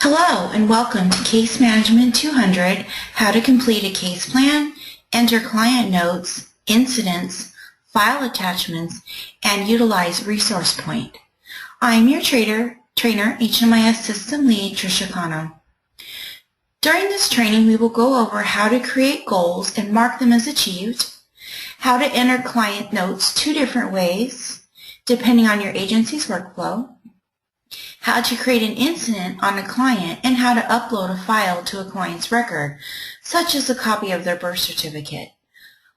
Hello and welcome to Case Management 200, How to Complete a Case Plan, Enter Client Notes, Incidents, File Attachments, and Utilize ResourcePoint. I'm your trainer, HMIS System Lead, Tricia Cano. During this training, we will go over how to create goals and mark them as achieved, how to enter client notes 2 different ways, depending on your agency's workflow, how to create an incident on a client, and how to upload a file to a client's record, such as a copy of their birth certificate.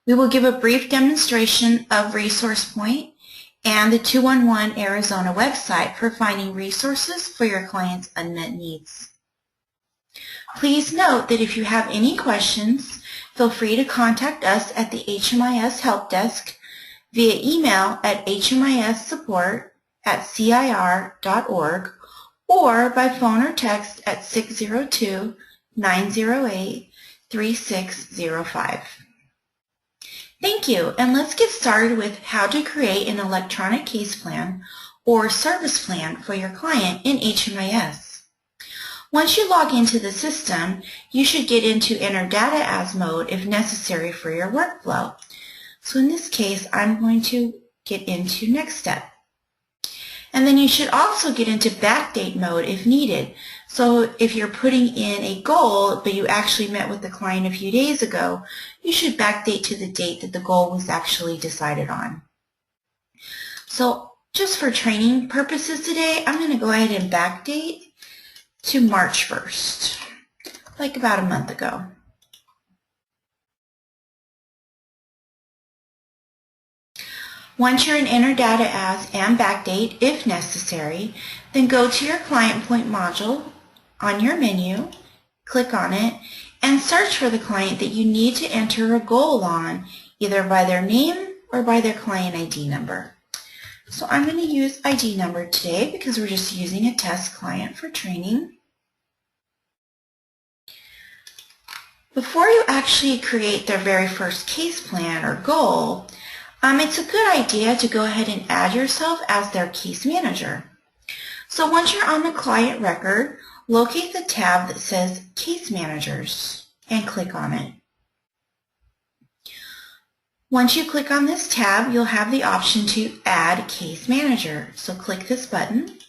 We will give a brief demonstration of ResourcePoint and the 211 Arizona website for finding resources for your client's unmet needs. Please note that if you have any questions, feel free to contact us at the HMIS Help Desk via email at hmisupport@cir.org or by phone or text at 602-908-3605. Thank you, and let's get started with how to create an electronic case plan or service plan for your client in HMIS. Once you log into the system, you should get into Enter Data As mode if necessary for your workflow. So in this case, I'm going to get into Next Step. And then you should also get into backdate mode if needed. So if you're putting in a goal, but you actually met with the client a few days ago, you should backdate to the date that the goal was actually decided on. So just for training purposes today, I'm going to go ahead and backdate to March 1st, like about a month ago. Once you're in Enter Data As and Backdate, if necessary, then go to your Client Point module on your menu, click on it, and search for the client that you need to enter a goal on, either by their name or by their client ID number. So I'm going to use ID number today because we're just using a test client for training. Before you actually create their very first case plan or goal, it's a good idea to go ahead and add yourself as their case manager. So once you're on the client record, locate the tab that says Case Managers and click on it. Once you click on this tab, you'll have the option to add Case Manager. So click this button,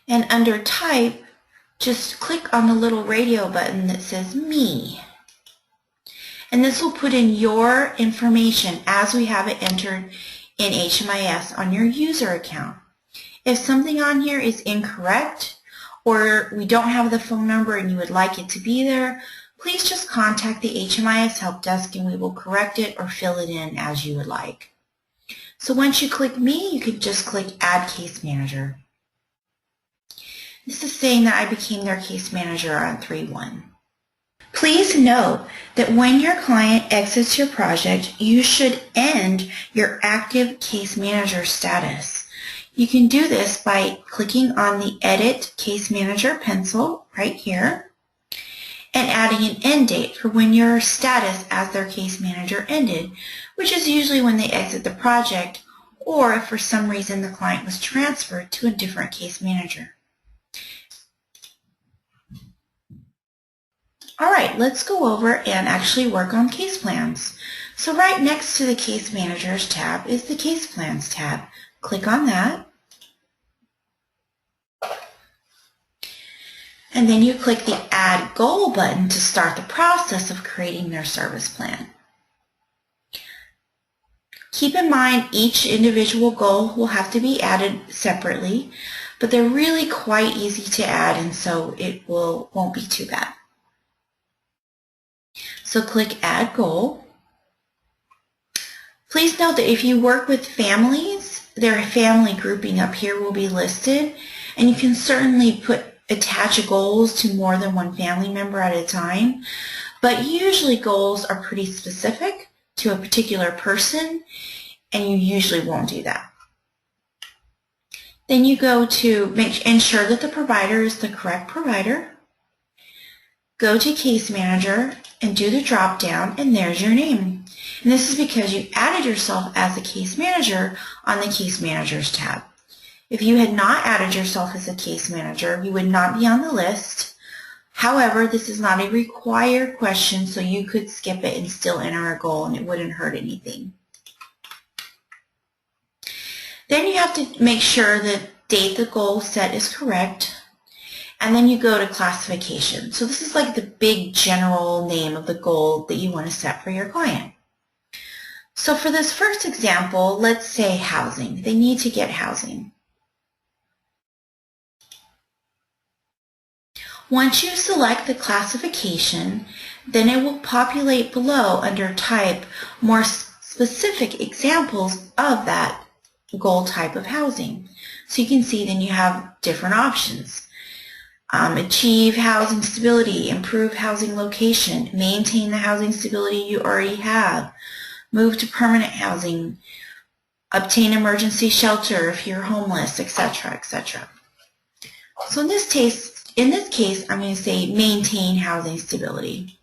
and under Type, just click on the little radio button that says Me. And this will put in your information as we have it entered in HMIS on your user account. If something on here is incorrect or we don't have the phone number and you would like it to be there, please just contact the HMIS Help Desk and we will correct it or fill it in as you would like. So once you click Me, you can just click Add Case Manager. This is saying that I became their case manager on 3/1. Please note that when your client exits your project, you should end your active case manager status. You can do this by clicking on the Edit Case Manager pencil right here and adding an end date for when your status as their case manager ended, which is usually when they exit the project or if for some reason the client was transferred to a different case manager. Alright, let's go over and actually work on case plans. So right next to the Case Managers tab is the Case Plans tab. Click on that. And then you click the Add Goal button to start the process of creating their service plan. Keep in mind each individual goal will have to be added separately, but they're really quite easy to add and so it won't be too bad. So click Add Goal. Please note that if you work with families, their family grouping up here will be listed, and you can certainly attach goals to more than one family member at a time, but usually goals are pretty specific to a particular person, and you usually won't do that. Then you go to ensure that the provider is the correct provider. Go to Case Manager and do the drop down, and there's your name. And this is because you added yourself as a case manager on the Case Managers tab. If you had not added yourself as a case manager, you would not be on the list. However, this is not a required question, so you could skip it and still enter a goal and it wouldn't hurt anything. Then you have to make sure the date the goal set is correct. And then you go to classification. So this is like the big general name of the goal that you want to set for your client. So for this first example, let's say housing. They need to get housing. Once you select the classification, then it will populate below under type more specific examples of that goal type of housing. So you can see then you have different options. Achieve housing stability, improve housing location, maintain the housing stability you already have, move to permanent housing, obtain emergency shelter if you're homeless, etc., etc. So in this case, I'm going to say maintain housing stability.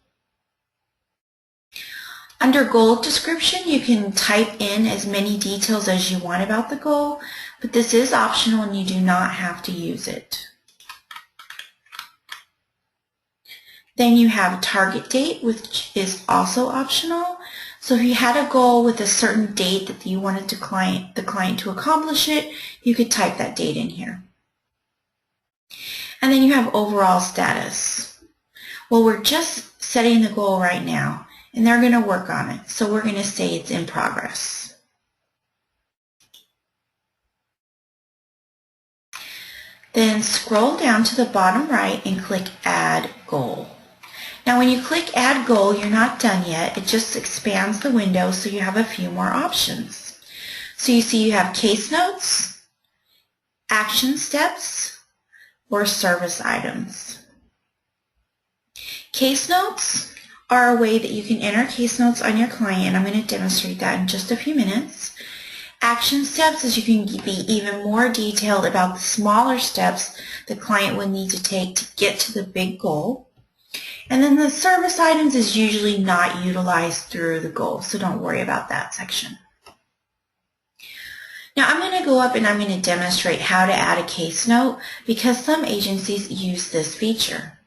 Under goal description, you can type in as many details as you want about the goal, but this is optional and you do not have to use it. Then you have target date, which is also optional. So if you had a goal with a certain date that you wanted the client to accomplish it, you could type that date in here. And then you have overall status. Well, we're just setting the goal right now, and they're going to work on it. So we're going to say it's in progress. Then scroll down to the bottom right and click Add Goal. Now when you click Add Goal, you're not done yet. It just expands the window so you have a few more options. So you see you have case notes, action steps, or service items. Case notes are a way that you can enter case notes on your client, and I'm going to demonstrate that in just a few minutes. Action steps is you can be even more detailed about the smaller steps the client would need to take to get to the big goal. And then the service items is usually not utilized through the goal, so don't worry about that section. Now I'm going to go up and I'm going to demonstrate how to add a case note because some agencies use this feature.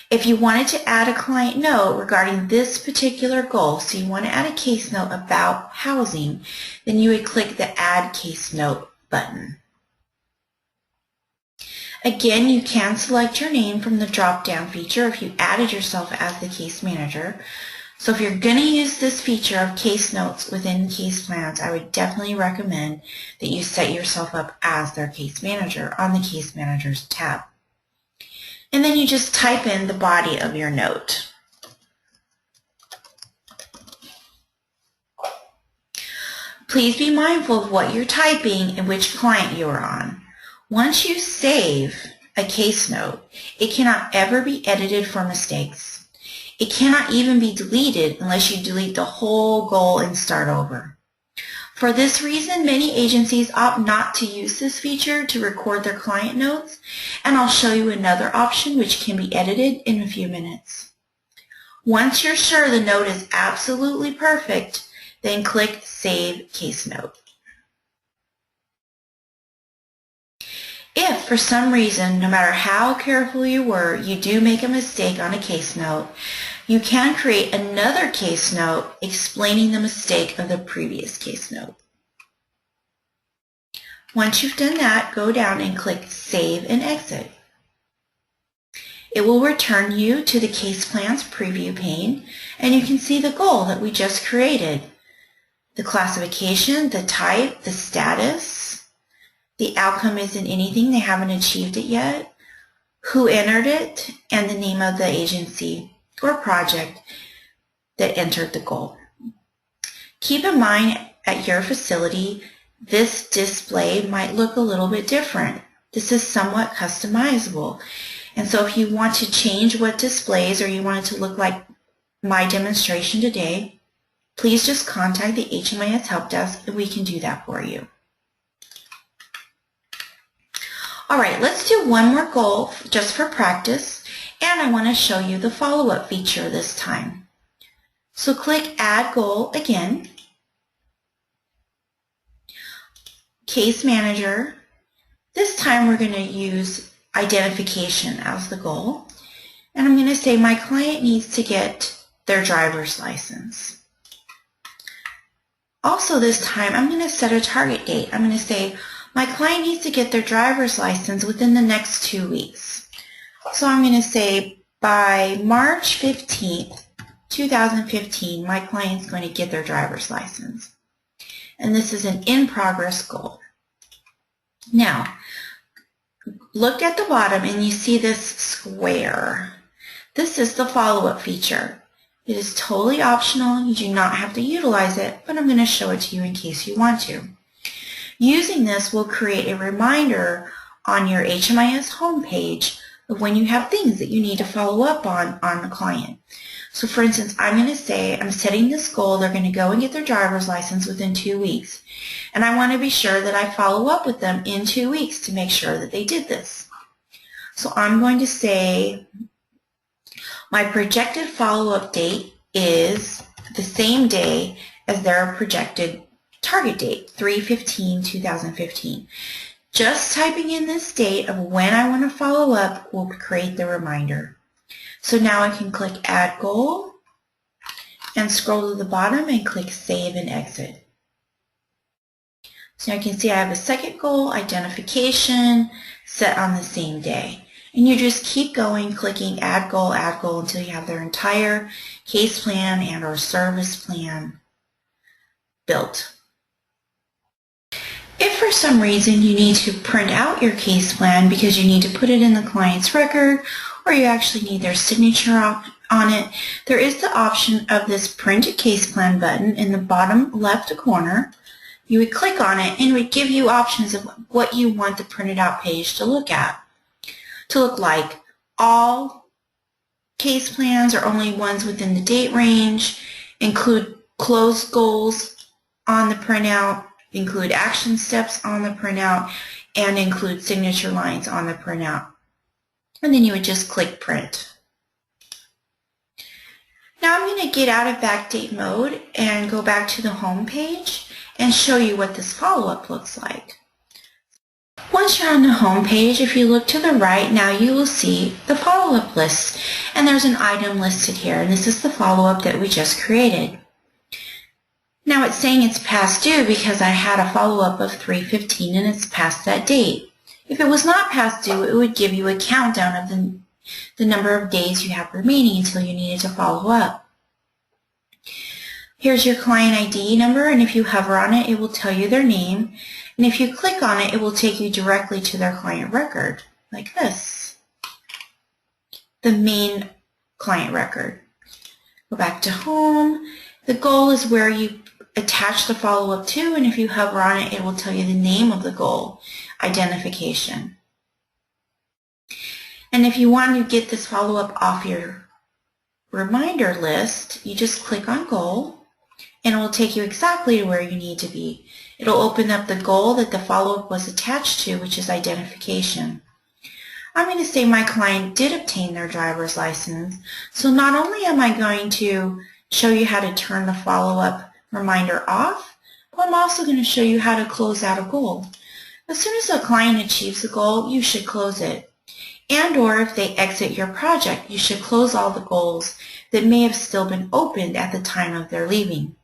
If you wanted to add a client note regarding this particular goal, so you want to add a case note about housing, then you would click the Add Case Note button. Again, you can select your name from the drop-down feature if you added yourself as the case manager. So if you're going to use this feature of case notes within case plans, I would definitely recommend that you set yourself up as their case manager on the Case Managers tab. And then you just type in the body of your note. Please be mindful of what you're typing and which client you are on. Once you save a case note, it cannot ever be edited for mistakes. It cannot even be deleted unless you delete the whole goal and start over. For this reason, many agencies opt not to use this feature to record their client notes, and I'll show you another option which can be edited in a few minutes. Once you're sure the note is absolutely perfect, then click Save Case Note. If, for some reason, no matter how careful you were, you do make a mistake on a case note, you can create another case note explaining the mistake of the previous case note. Once you've done that, go down and click Save and Exit. It will return you to the Case Plans preview pane, and you can see the goal that we just created. The classification, the type, the status. The outcome isn't anything, they haven't achieved it yet, who entered it, and the name of the agency or project that entered the goal. Keep in mind at your facility, this display might look a little bit different. This is somewhat customizable. And so if you want to change what displays or you want it to look like my demonstration today, please just contact the HMIS Help Desk and we can do that for you. All right, let's do one more goal just for practice, and I want to show you the follow-up feature this time. So click Add Goal again. Case Manager. This time we're going to use identification as the goal. And I'm going to say my client needs to get their driver's license. Also this time I'm going to set a target date. I'm going to say my client needs to get their driver's license within the next 2 weeks. So I'm going to say by March 15th, 2015, my client's going to get their driver's license. And this is an in-progress goal. Now, look at the bottom and you see this square. This is the follow-up feature. It is totally optional. You do not have to utilize it, but I'm going to show it to you in case you want to. Using this will create a reminder on your HMIS homepage of when you have things that you need to follow up on the client. So for instance, I'm going to say I'm setting this goal. They're going to go and get their driver's license within 2 weeks. And I want to be sure that I follow up with them in 2 weeks to make sure that they did this. So I'm going to say my projected follow-up date is the same day as their projected target date, 3/15/2015. Just typing in this date of when I want to follow up will create the reminder. So now I can click Add Goal and scroll to the bottom and click Save and Exit. So now you can see I have a second goal, identification, set on the same day. And you just keep going, clicking Add Goal until you have their entire case plan and or service plan built. If for some reason you need to print out your case plan because you need to put it in the client's record or you actually need their signature on it, there is the option of this Print a Case Plan button in the bottom left corner. You would click on it and it would give you options of what you want the printed out page to look like. All case plans or only ones within the date range, include closed goals on the printout, include action steps on the printout, and include signature lines on the printout. And then you would just click Print. Now I'm going to get out of backdate mode and go back to the home page and show you what this follow-up looks like. Once you're on the home page, if you look to the right, now you will see the follow-up list. And there's an item listed here, and this is the follow-up that we just created. Now it's saying it's past due because I had a follow-up of 3/15 and it's past that date. If it was not past due, it would give you a countdown of the number of days you have remaining until you needed to follow up. Here's your client ID number, and if you hover on it, it will tell you their name. And if you click on it, it will take you directly to their client record, like this. The main client record. Go back to home. The goal is where you attach the follow-up to, and if you hover on it, it will tell you the name of the goal, identification. And if you want to get this follow-up off your reminder list, you just click on Goal, and it will take you exactly to where you need to be. It'll open up the goal that the follow-up was attached to, which is identification. I'm going to say my client did obtain their driver's license, so not only am I going to show you how to turn the follow-up reminder off, but I'm also going to show you how to close out a goal. As soon as a client achieves a goal, you should close it. And or if they exit your project, you should close all the goals that may have still been opened at the time of their leaving.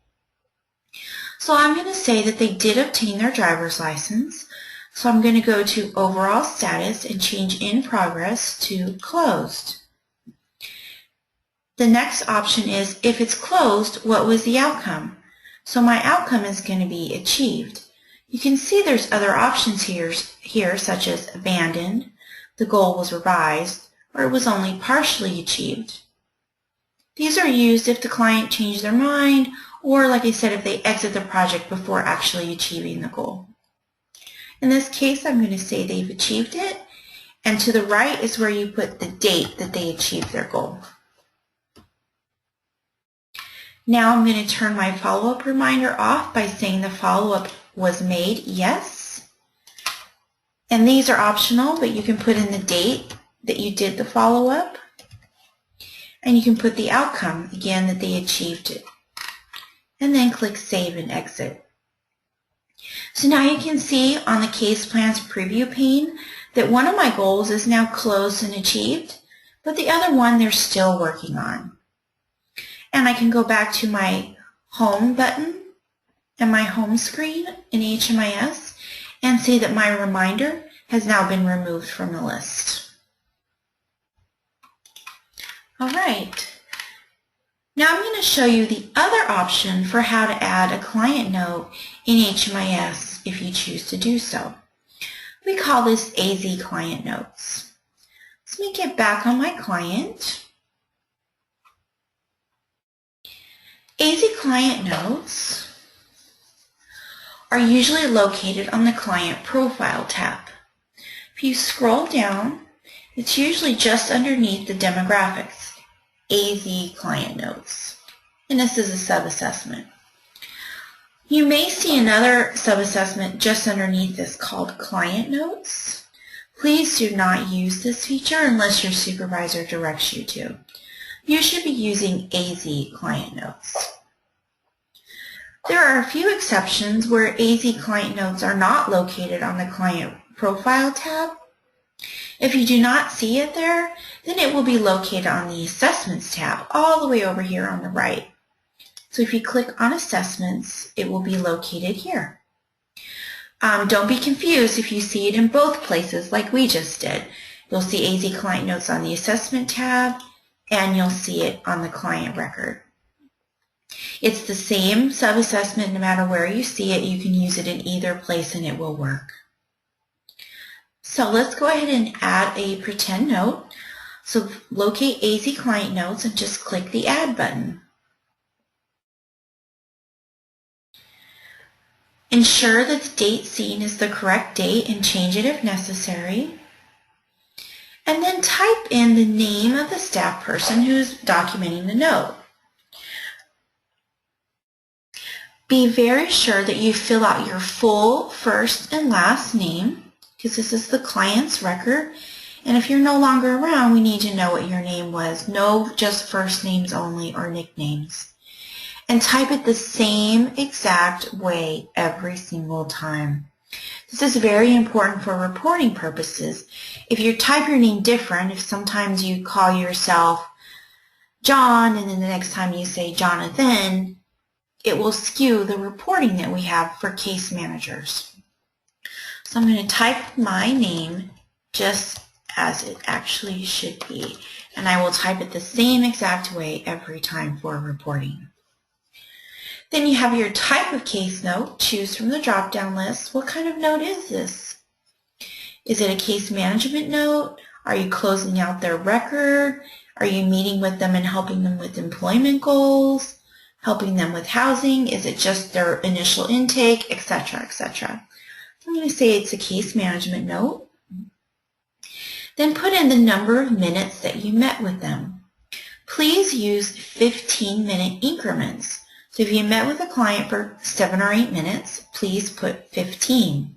So I'm going to say that they did obtain their driver's license. So I'm going to go to Overall Status and change In Progress to Closed. The next option is, if it's closed, what was the outcome? So my outcome is going to be achieved. You can see there's other options here such as abandoned, the goal was revised, or it was only partially achieved. These are used if the client changed their mind, or like I said, if they exit the project before actually achieving the goal. In this case, I'm going to say they've achieved it, and to the right is where you put the date that they achieved their goal. Now I'm going to turn my follow-up reminder off by saying the follow-up was made yes. And these are optional, but you can put in the date that you did the follow-up. And you can put the outcome, again, that they achieved it. And then click Save and Exit. So now you can see on the case plan's preview pane that one of my goals is now closed and achieved, but the other one they're still working on. And I can go back to my home button and my home screen in HMIS and see that my reminder has now been removed from the list. All right. Now I'm going to show you the other option for how to add a client note in HMIS if you choose to do so. We call this AZ Client Notes. So let me get back on my client. AZ Client Notes are usually located on the Client Profile tab. If you scroll down, it's usually just underneath the demographics, AZ Client Notes, and this is a sub-assessment. You may see another sub-assessment just underneath this called Client Notes. Please do not use this feature unless your supervisor directs you to. You should be using AZ Client Notes. There are a few exceptions where AZ Client Notes are not located on the Client Profile tab. If you do not see it there, then it will be located on the Assessments tab all the way over here on the right. So if you click on Assessments, it will be located here. Don't be confused if you see it in both places like we just did. You'll see AZ Client Notes on the Assessment tab, and you'll see it on the Client Record. It's the same sub-assessment no matter where you see it. You can use it in either place and it will work. So let's go ahead and add a pretend note. So locate AZ Client Notes and just click the Add button. Ensure that the date seen is the correct date and change it if necessary. And then type in the name of the staff person who's documenting the note. Be very sure that you fill out your full first and last name, because this is the client's record. And if you're no longer around, we need to know what your name was. No just first names only or nicknames. And type it the same exact way every single time. This is very important for reporting purposes. If you type your name different, if sometimes you call yourself John and then the next time you say Jonathan, it will skew the reporting that we have for case managers. So I'm going to type my name just as it actually should be, and I will type it the same exact way every time for reporting. Then you have your type of case note. Choose from the drop-down list. What kind of note is this? Is it a case management note? Are you closing out their record? Are you meeting with them and helping them with employment goals? Helping them with housing? Is it just their initial intake, etc., etc.? I'm going to say it's a case management note. Then put in the number of minutes that you met with them. Please use 15-minute increments. So if you met with a client for 7 or 8 minutes, please put 15.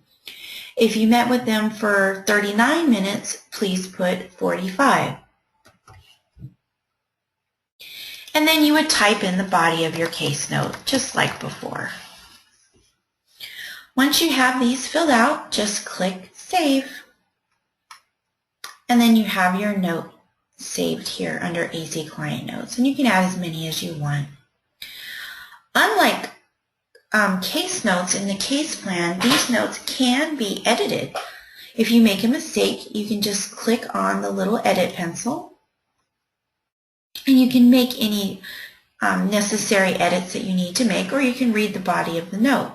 If you met with them for 39 minutes, please put 45. And then you would type in the body of your case note, just like before. Once you have these filled out, just click Save. And then you have your note saved here under AZ Client Notes. And you can add as many as you want. Unlike case notes in the case plan, these notes can be edited. If you make a mistake, you can just click on the little edit pencil, and you can make any necessary edits that you need to make, or you can read the body of the note.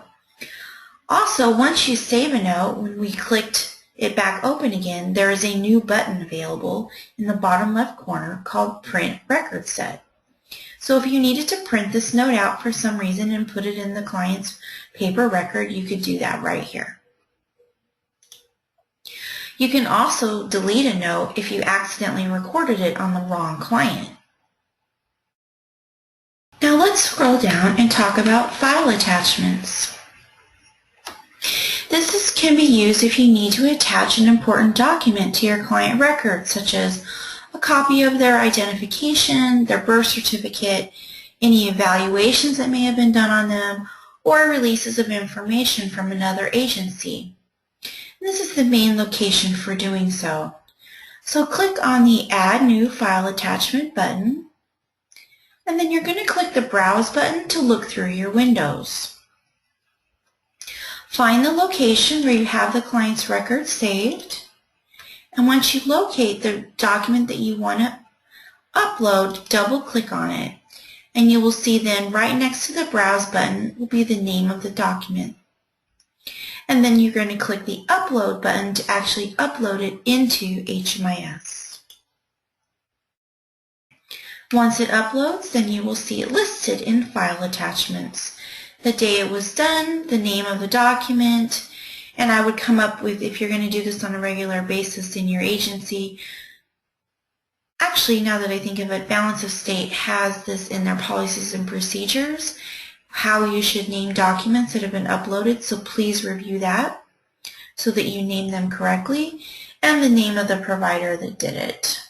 Also, once you save a note, when we clicked it back open again, there is a new button available in the bottom left corner called Print Record Set. So if you needed to print this note out for some reason and put it in the client's paper record, you could do that right here. You can also delete a note if you accidentally recorded it on the wrong client. Now let's scroll down and talk about file attachments. This can be used if you need to attach an important document to your client record, such as a copy of their identification, their birth certificate, any evaluations that may have been done on them, or releases of information from another agency. And this is the main location for doing so. So click on the Add New File Attachment button, and then you're going to click the Browse button to look through your windows. Find the location where you have the client's record saved, and once you locate the document that you want to upload, double-click on it, and you will see then right next to the Browse button will be the name of the document. And then you're going to click the Upload button to actually upload it into HMIS. Once it uploads, then you will see it listed in File Attachments. The day it was done, the name of the document, and I would come up with, if you're going to do this on a regular basis in your agency, actually, now that I think of it, Balance of State has this in their policies and procedures, how you should name documents that have been uploaded, so please review that so that you name them correctly, and the name of the provider that did it.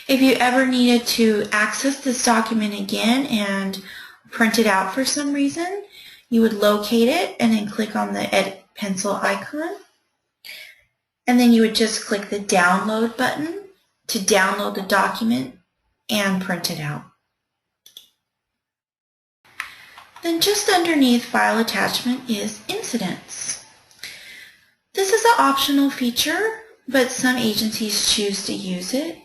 If you ever needed to access this document again and print it out for some reason, you would locate it and then click on the Edit Pencil icon. And then you would just click the Download button to download the document and print it out. Then just underneath File Attachment is Incidents. This is an optional feature, but some agencies choose to use it.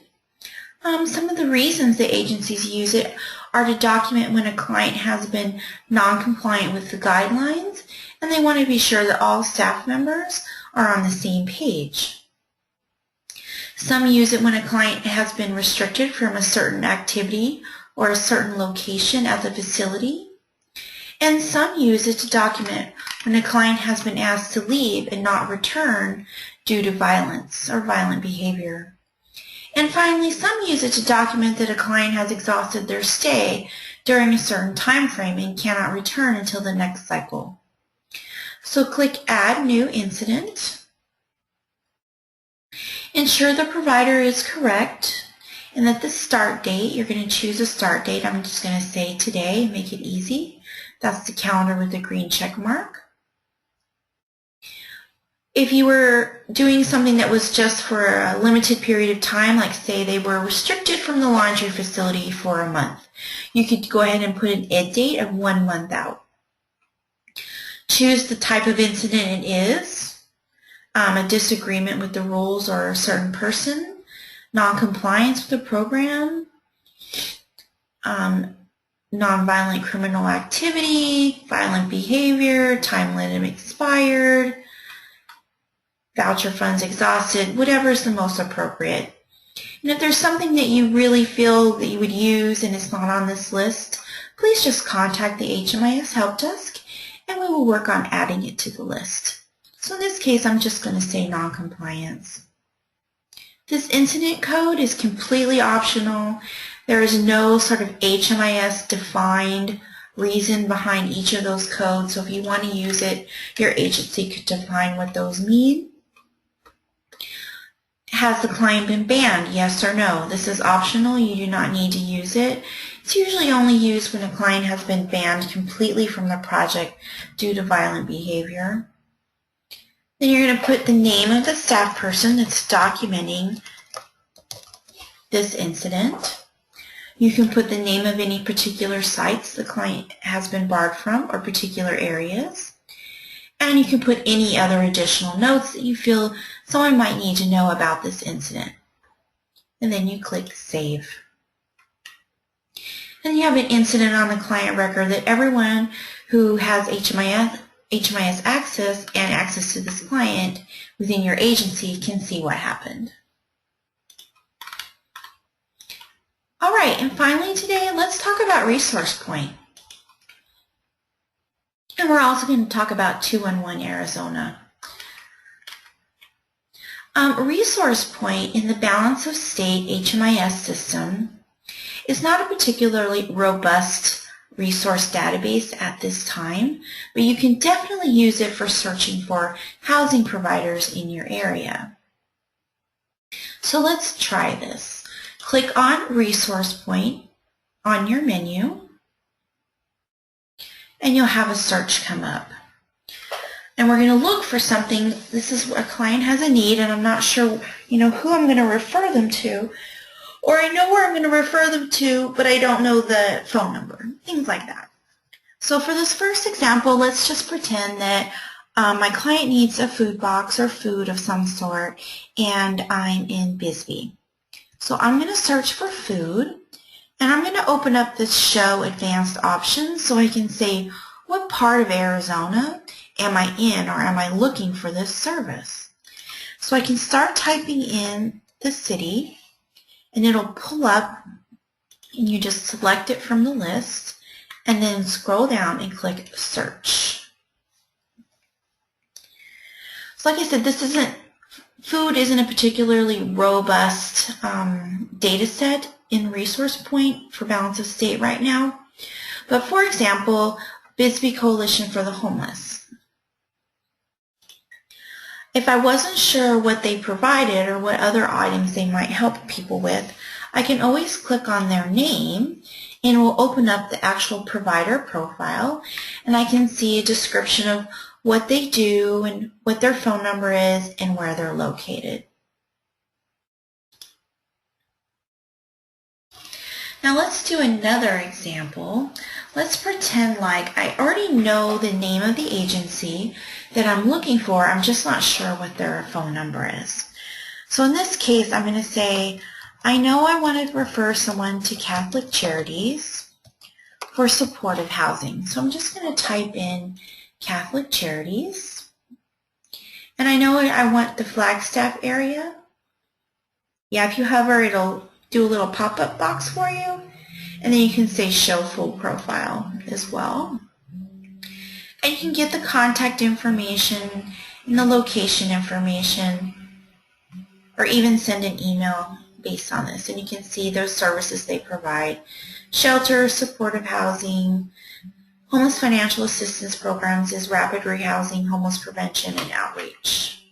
Some of the reasons that agencies use it are to document when a client has been non-compliant with the guidelines, and they want to be sure that all staff members are on the same page. Some use it when a client has been restricted from a certain activity or a certain location at the facility. And some use it to document when a client has been asked to leave and not return due to violence or violent behavior. And finally, some use it to document that a client has exhausted their stay during a certain time frame and cannot return until the next cycle. So click Add New Incident. Ensure the provider is correct and that the start date, you're going to choose a start date. I'm just going to say today and make it easy. That's the calendar with the green check mark. If you were doing something that was just for a limited period of time, like say they were restricted from the laundry facility for a month, you could go ahead and put an end date of 1 month out. Choose the type of incident it is, a disagreement with the rules or a certain person, non-compliance with the program, nonviolent criminal activity, violent behavior, time limit expired, voucher funds exhausted, whatever is the most appropriate. And if there's something that you really feel that you would use and it's not on this list, please just contact the HMIS Help Desk and we will work on adding it to the list. So in this case, I'm just going to say non-compliance. This incident code is completely optional. There is no sort of HMIS defined reason behind each of those codes. So if you want to use it, your agency could define what those mean. Has the client been banned? Yes or no? This is optional. You do not need to use it. It's usually only used when a client has been banned completely from the project due to violent behavior. Then you're going to put the name of the staff person that's documenting this incident. You can put the name of any particular sites the client has been barred from or particular areas. And you can put any other additional notes that you feel someone might need to know about this incident. And then you click Save. And you have an incident on the client record that everyone who has HMIS access and access to this client within your agency can see what happened. All right, and finally today, let's talk about ResourcePoint. And we're also going to talk about 211 Arizona. ResourcePoint in the Balance of State HMIS system is not a particularly robust resource database at this time, but you can definitely use it for searching for housing providers in your area. So let's try this. Click on ResourcePoint on your menu. and you'll have a search come up. And we're going to look for something. This is a client has a need, and I'm not sure, who I'm going to refer them to. Or I know where I'm going to refer them to, but I don't know the phone number. Things like that. So for this first example, let's just pretend that my client needs a food box or food of some sort, and I'm in Bisbee. So I'm going to search for food, and I'm going to open up this Show Advanced Options so I can say what part of Arizona am I in, or am I looking for this service. So I can start typing in the city, and it'll pull up, and you just select it from the list, and then scroll down and click Search. So like I said, food isn't a particularly robust data set in ResourcePoint for balance of state right now. But for example, Bisbee Coalition for the Homeless. If I wasn't sure what they provided or what other items they might help people with, I can always click on their name, and it will open up the actual provider profile, and I can see a description of what they do and what their phone number is and where they're located. Now let's do another example. Let's pretend like I already know the name of the agency that I'm looking for. I'm just not sure what their phone number is. So in this case, I'm going to say, I know I want to refer someone to Catholic Charities for supportive housing. So I'm just going to type in Catholic Charities. And I know I want the Flagstaff area. Yeah, if you hover, it'll do a little pop-up box for you. And then you can say Show Full Profile as well. And you can get the contact information and the location information, or even send an email based on this. And you can see those services they provide: shelter, supportive housing, homeless financial assistance programs, is rapid rehousing, homeless prevention, and outreach.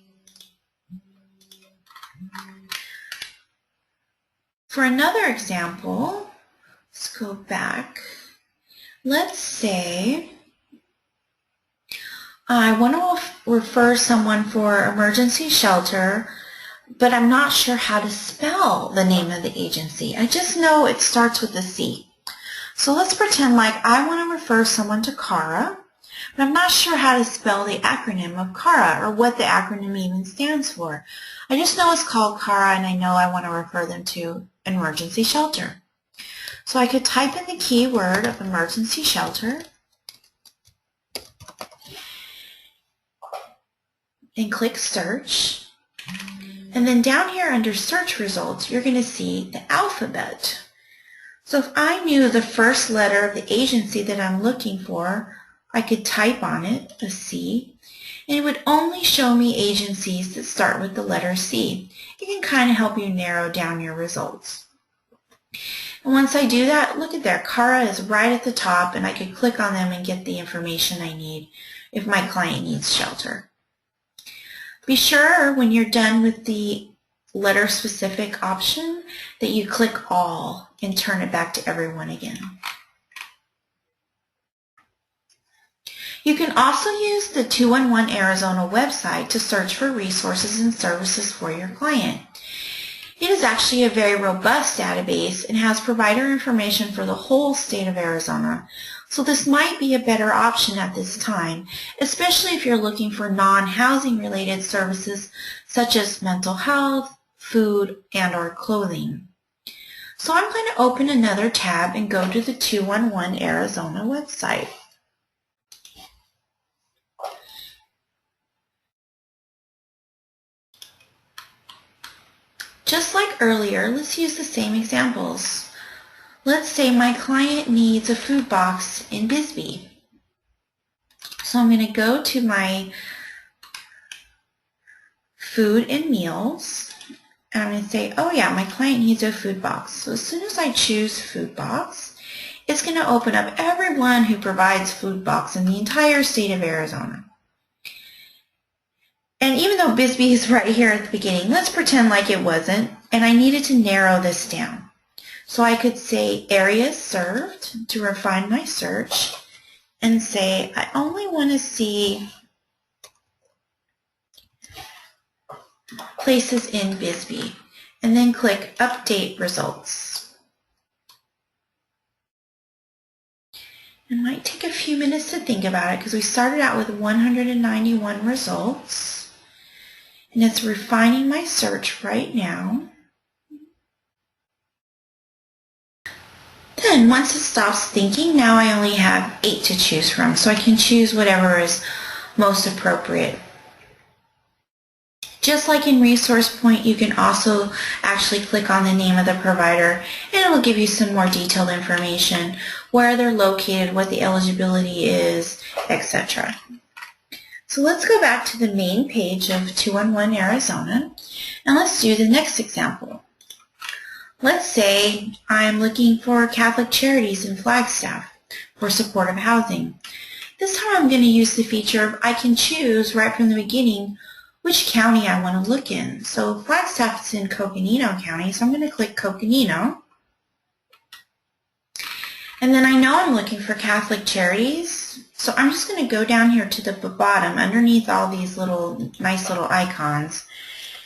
For another example, let's go back. Let's say I want to refer someone for emergency shelter, but I'm not sure how to spell the name of the agency. I just know it starts with a C. So let's pretend like I want to refer someone to CARA, but I'm not sure how to spell the acronym of CARA or what the acronym even stands for. I just know it's called CARA, and I know I want to refer them to emergency shelter. So I could type in the keyword of emergency shelter and click search. And then down here under search results, you're going to see the alphabet. So if I knew the first letter of the agency that I'm looking for, I could type on it a C, and it would only show me agencies that start with the letter C. It can kind of help you narrow down your results. And once I do that, look at there, CARA is right at the top, and I could click on them and get the information I need if my client needs shelter. Be sure when you're done with the letter-specific option that you click All and turn it back to everyone again. You can also use the 211 Arizona website to search for resources and services for your client. It is actually a very robust database and has provider information for the whole state of Arizona. So this might be a better option at this time, especially if you're looking for non-housing related services such as mental health, food, and/or clothing. So I'm going to open another tab and go to the 211 Arizona website. Just like earlier, let's use the same examples. Let's say my client needs a food box in Bisbee. So I'm going to go to my food and meals, and I'm going to say, oh yeah, my client needs a food box. So as soon as I choose food box, it's going to open up everyone who provides food box in the entire state of Arizona. And even though Bisbee is right here at the beginning, let's pretend like it wasn't, and I needed to narrow this down. So I could say areas served to refine my search, and say, I only want to see places in Bisbee, and then click Update Results. It might take a few minutes to think about it because we started out with 191 results, and it's refining my search right now. Then once it stops thinking, now I only have 8 to choose from, so I can choose whatever is most appropriate. Just like in ResourcePoint, you can also actually click on the name of the provider and it will give you some more detailed information, where they're located, what the eligibility is, etc. So let's go back to the main page of 211 Arizona and let's do the next example. Let's say I'm looking for Catholic Charities in Flagstaff for supportive housing. This time I'm going to use the feature of I can choose right from the beginning which county I want to look in. So Flagstaff is in Coconino County, so I'm going to click Coconino. And then I know I'm looking for Catholic Charities, so I'm just going to go down here to the bottom underneath all these nice little icons,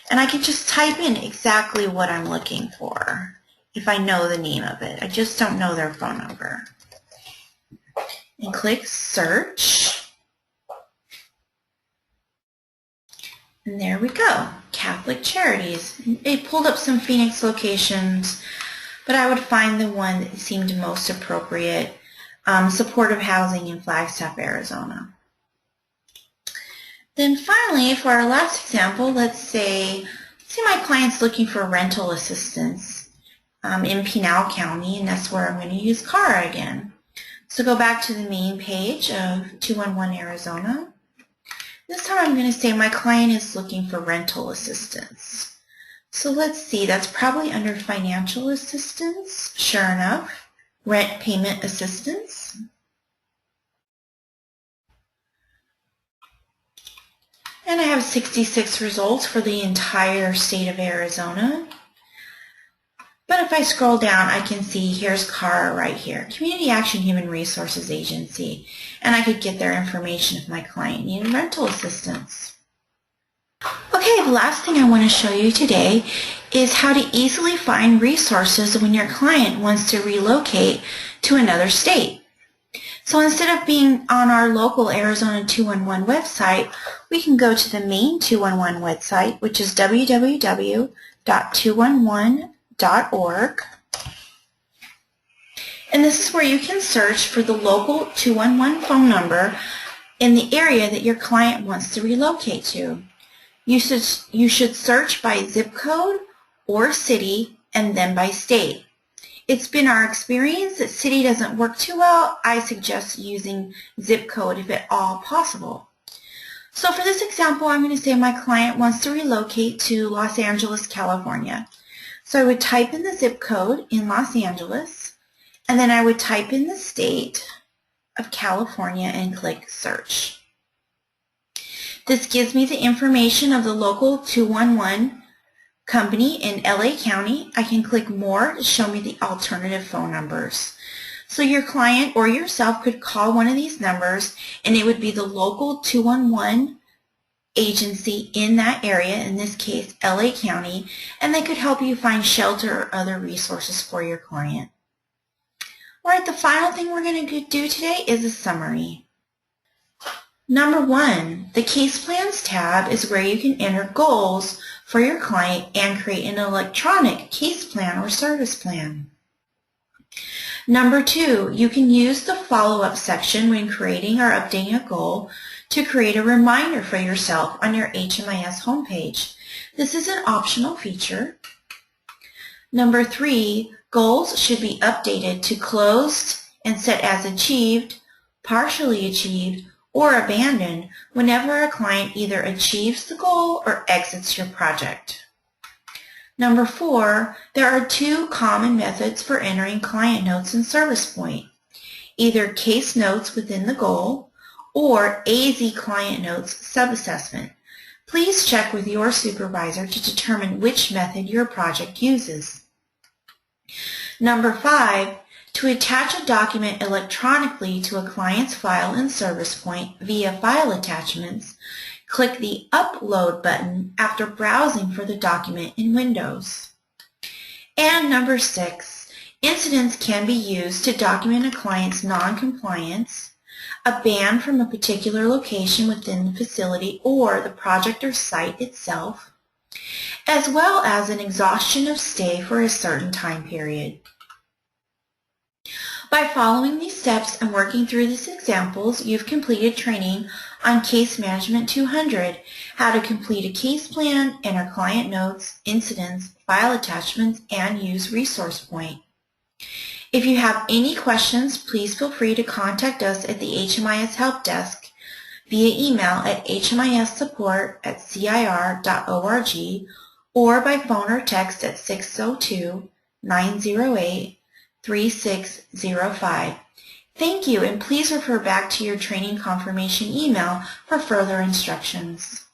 and I can just type in exactly what I'm looking for if I know the name of it. I just don't know their phone number. And click Search. And there we go, Catholic Charities. It pulled up some Phoenix locations, but I would find the one that seemed most appropriate, supportive housing in Flagstaff, Arizona. Then finally, for our last example, let's say my client's looking for rental assistance in Pinal County, and that's where I'm going to use CARA again. So go back to the main page of 211 Arizona. This time I'm going to say my client is looking for rental assistance. So let's see, that's probably under financial assistance. Sure enough, rent payment assistance. And I have 66 results for the entire state of Arizona. But if I scroll down, I can see here's CARA right here, Community Action Human Resources Agency, and I could get their information if my client needed rental assistance. Okay, the last thing I want to show you today is how to easily find resources when your client wants to relocate to another state. So instead of being on our local Arizona 211 website, we can go to the main 211 website, which is www.211.org. And this is where you can search for the local 211 phone number in the area that your client wants to relocate to. You should search by zip code or city and then by state. It's been our experience that city doesn't work too well. I suggest using zip code if at all possible. So for this example, I'm going to say my client wants to relocate to Los Angeles, California. So I would type in the zip code in Los Angeles, and then I would type in the state of California and click Search. This gives me the information of the local 211 company in LA County. I can click More to show me the alternative phone numbers. So your client or yourself could call one of these numbers, and it would be the local 211 agency in that area, in this case LA County, and they could help you find shelter or other resources for your client. Alright, the final thing we're going to do today is a summary. Number 1, the Case Plans tab is where you can enter goals for your client and create an electronic case plan or service plan. Number 2, you can use the follow-up section when creating or updating a goal to create a reminder for yourself on your HMIS homepage. This is an optional feature. Number 3, goals should be updated to closed and set as achieved, partially achieved, or abandoned whenever a client either achieves the goal or exits your project. Number 4, there are 2 common methods for entering client notes in ServicePoint, either case notes within the goal or AZ client notes subassessment. Please check with your supervisor to determine which method your project uses. Number 5, To attach a document electronically to a client's file in ServicePoint via File Attachments, click the Upload button after browsing for the document in Windows. And number 6, incidents can be used to document a client's non-compliance, a ban from a particular location within the facility or the project or site itself, as well as an exhaustion of stay for a certain time period. By following these steps and working through these examples, you've completed training on Case Management 200, how to complete a case plan, enter client notes, incidents, file attachments, and use ResourcePoint. If you have any questions, please feel free to contact us at the HMIS Help Desk via email at hmisupport@cir.org or by phone or text at 602-908-3605. Thank you, and please refer back to your training confirmation email for further instructions.